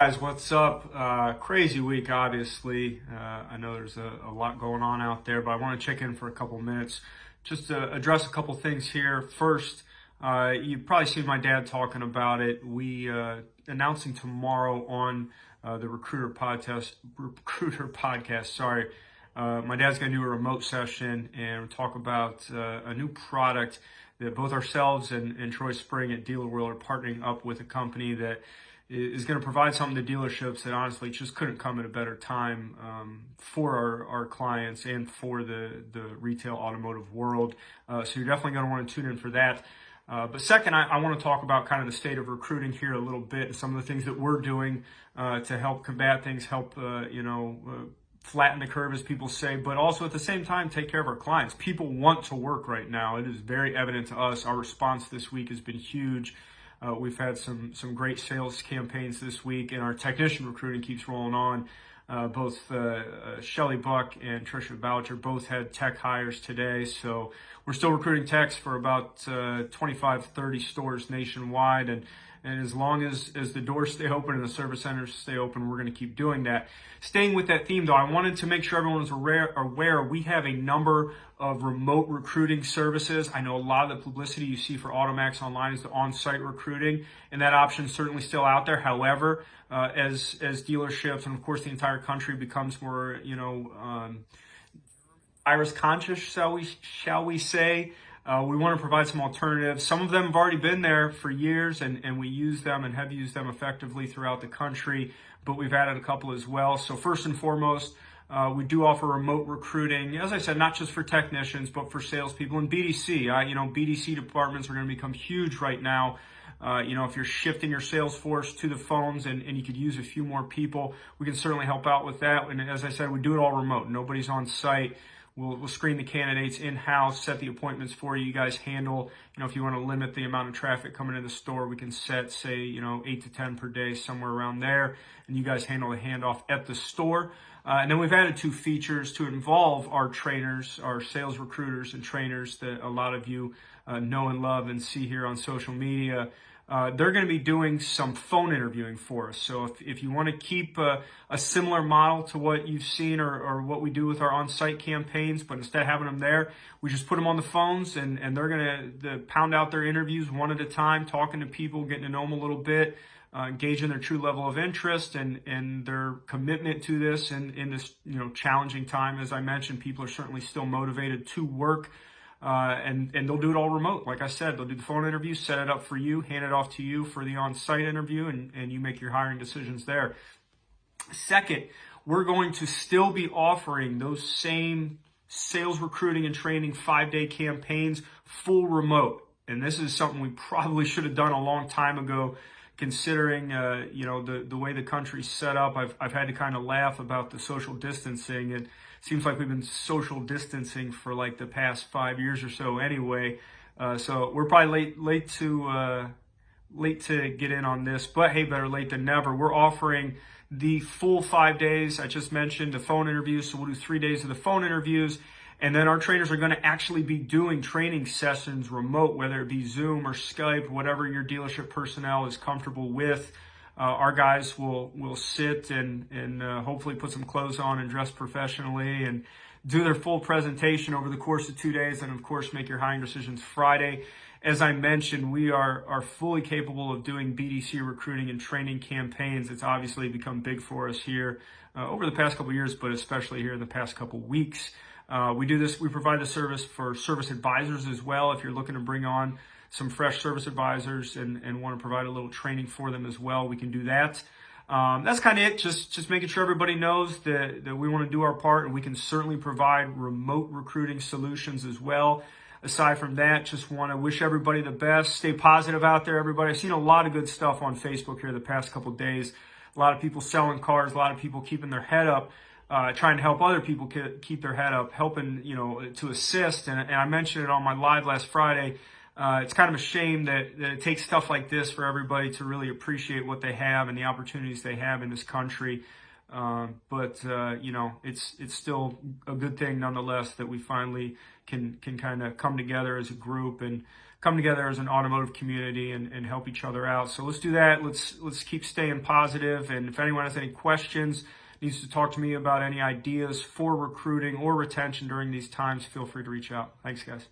Guys, what's up? Crazy week, obviously. I know there's a lot going on out there, but I want to check in for a couple minutes just to address a couple things here. First, you've probably seen my dad talking about it. We announcing tomorrow on the Recruiter podcast. Sorry, my dad's going to do a remote session and talk about a new product that both ourselves and Troy Spring at Dealer World are partnering up with a company that is going to provide something to dealerships that honestly just couldn't come at a better time for our clients and for the retail automotive world. So you're definitely going to want to tune in for that. But second, I want to talk about kind of the state of recruiting here a little bit and some of the things that we're doing to help combat things, help, flatten the curve, as people say, but also at the same time, take care of our clients. People want to work right now. It is very evident to us. Our response this week has been huge. We've had some great sales campaigns this week, and our technician recruiting keeps rolling on. Both Shelly Buck and Trisha Boucher both had tech hires today, so we're still recruiting techs for about 25, 30 stores nationwide, and as long as the doors stay open and the service centers stay open, we're going to keep doing that. Staying with that theme, though, I wanted to make sure everyone was aware we have a number of remote recruiting services. I know a lot of the publicity you see for AutoMax online is the on-site recruiting, and that option is certainly still out there. However, as dealerships and of course the entire country becomes more, virus conscious, shall we say, we want to provide some alternatives. Some of them have already been there for years, and we use them and have used them effectively throughout the country, but we've added a couple as well. So first and foremost, we do offer remote recruiting, as I said, not just for technicians, but for salespeople and BDC. BDC departments are going to become huge right now. If you're shifting your sales force to the phones and you could use a few more people, we can certainly help out with that. And as I said, we do it all remote. Nobody's on site. We'll screen the candidates in-house, set the appointments for you. You guys handle, if you want to limit the amount of traffic coming in the store, we can set, say, 8 to 10 per day, somewhere around there. And you guys handle the handoff at the store. And then we've added 2 features to involve our trainers, our sales recruiters and trainers that a lot of you know and love and see here on social media. They're going to be doing some phone interviewing for us. So if you want to keep a similar model to what you've seen or what we do with our on-site campaigns, but instead of having them there, we just put them on the phones and they're going to pound out their interviews one at a time, talking to people, getting to know them a little bit, engaging their true level of interest and their commitment to this in this challenging time. As I mentioned, people are certainly still motivated to work. And they'll do it all remote. Like I said, they'll do the phone interview, set it up for you, hand it off to you for the on-site interview, and you make your hiring decisions there. Second, we're going to still be offering those same sales recruiting and training 5-day campaigns full remote. And this is something we probably should have done a long time ago, considering the way the country's set up. I've had to kind of laugh about the social distancing. It seems like we've been social distancing for like the past 5 years or so anyway. So we're probably late to get in on this, but hey, better late than never. We're offering the full 5 days. I just mentioned the phone interviews, so we'll do 3 days of the phone interviews. And then our trainers are going to actually be doing training sessions remote, whether it be Zoom or Skype, whatever your dealership personnel is comfortable with. Our guys will sit and hopefully put some clothes on and dress professionally and do their full presentation over the course of 2 days, and of course make your hiring decisions Friday. As I mentioned, we are fully capable of doing BDC recruiting and training campaigns. It's obviously become big for us here over the past couple of years, but especially here in the past couple of weeks. We provide the service for service advisors as well. If you're looking to bring on some fresh service advisors and want to provide a little training for them as well, we can do that. That's kind of it. Just making sure everybody knows that we want to do our part, and we can certainly provide remote recruiting solutions as well. Aside from that, just want to wish everybody the best. Stay positive out there, everybody. I've seen a lot of good stuff on Facebook here the past couple of days. A lot of people selling cars, a lot of people keeping their head up, trying to help other people keep their head up, helping, to assist. And I mentioned it on my live last Friday. It's kind of a shame that it takes stuff like this for everybody to really appreciate what they have and the opportunities they have in this country. But you know, it's still a good thing nonetheless that we finally can kind of come together as a group and come together as an automotive community and help each other out. So let's do that. Let's keep staying positive. And if anyone has any questions, needs to talk to me about any ideas for recruiting or retention during these times, feel free to reach out. Thanks, guys.